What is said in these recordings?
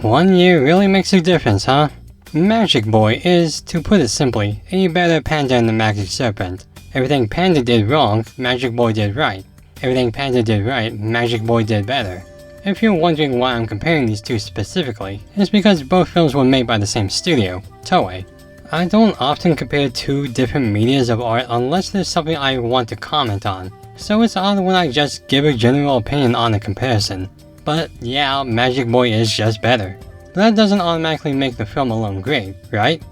1 year really makes a difference, huh? Magic Boy is, to put it simply, a better Panda than the Magic Serpent. Everything Panda did wrong, Magic Boy did right. Everything Panda did right, Magic Boy did better. If you're wondering why I'm comparing these two specifically, it's because both films were made by the same studio, Toei. I don't often compare two different medias of art unless there's something I want to comment on, so it's odd when I just give a general opinion on the comparison. But yeah, Magic Boy is just better. That doesn't automatically make the film alone great, right?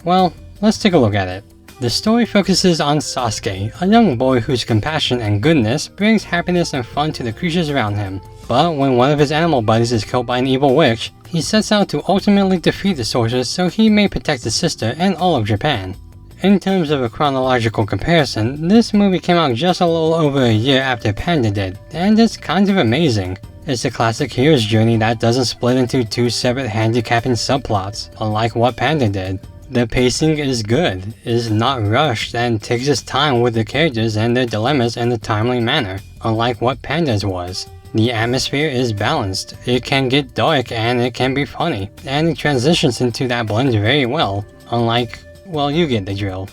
Well, let's take a look at it. The story focuses on Sasuke, a young boy whose compassion and goodness brings happiness and fun to the creatures around him. But when one of his animal buddies is killed by an evil witch, he sets out to ultimately defeat the sorceress so he may protect his sister and all of Japan. In terms of a chronological comparison, this movie came out just a little over a year after Panda did, and it's kind of amazing. It's a classic hero's journey that doesn't split into two separate handicapping subplots, unlike what Panda did. The pacing is good, is not rushed, and takes its time with the characters and their dilemmas in a timely manner, unlike what Panda's was. The atmosphere is balanced, it can get dark and it can be funny, and it transitions into that blend very well, unlike, well, you get the drill.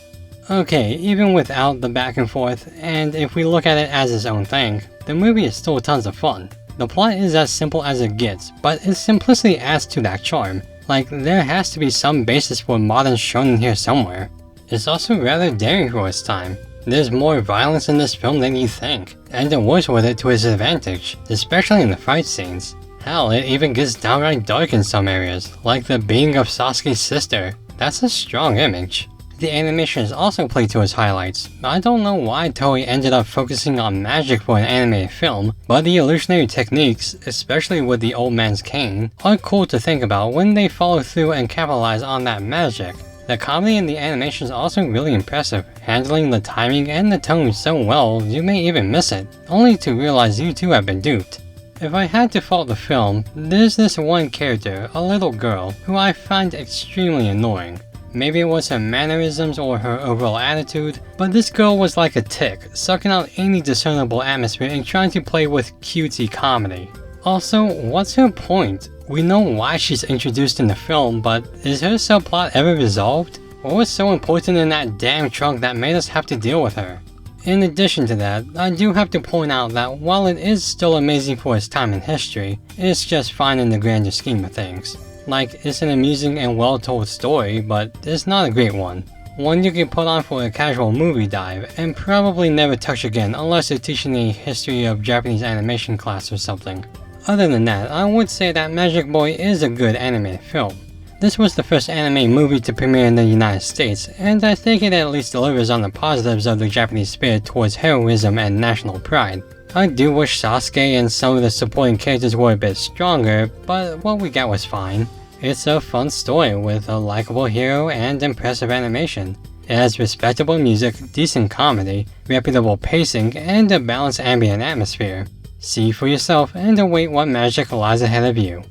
Okay, even without the back and forth, and if we look at it as its own thing, the movie is still tons of fun. The plot is as simple as it gets, but its simplicity adds to that charm. Like, there has to be some basis for modern shonen here somewhere. It's also rather daring for its time. There's more violence in this film than you think, and it works with it to its advantage, especially in the fight scenes. Hell, it even gets downright dark in some areas, like the beating of Sasuke's sister. That's a strong image. The animation is also played to its highlights. I don't know why Toei ended up focusing on magic for an animated film, but the illusionary techniques, especially with the old man's cane, are cool to think about when they follow through and capitalize on that magic. The comedy in the animation is also really impressive, handling the timing and the tone so well you may even miss it, only to realize you too have been duped. If I had to fault the film, there's this one character, a little girl, who I find extremely annoying. Maybe it was her mannerisms or her overall attitude, but this girl was like a tick, sucking out any discernible atmosphere and trying to play with cutesy comedy. Also, what's her point? We know why she's introduced in the film, but is her subplot ever resolved? What was so important in that damn trunk that made us have to deal with her? In addition to that, I do have to point out that while it is still amazing for its time in history, it's just fine in the grander scheme of things. Like, it's an amusing and well-told story, but it's not a great one. One you can put on for a casual movie dive, and probably never touch again unless you're teaching a history of Japanese animation class or something. Other than that, I would say that Magic Boy is a good animated film. This was the first anime movie to premiere in the United States, and I think it at least delivers on the positives of the Japanese spirit towards heroism and national pride. I do wish Sasuke and some of the supporting characters were a bit stronger, but what we got was fine. It's a fun story with a likable hero and impressive animation. It has respectable music, decent comedy, reputable pacing, and a balanced ambient atmosphere. See for yourself and await what magic lies ahead of you.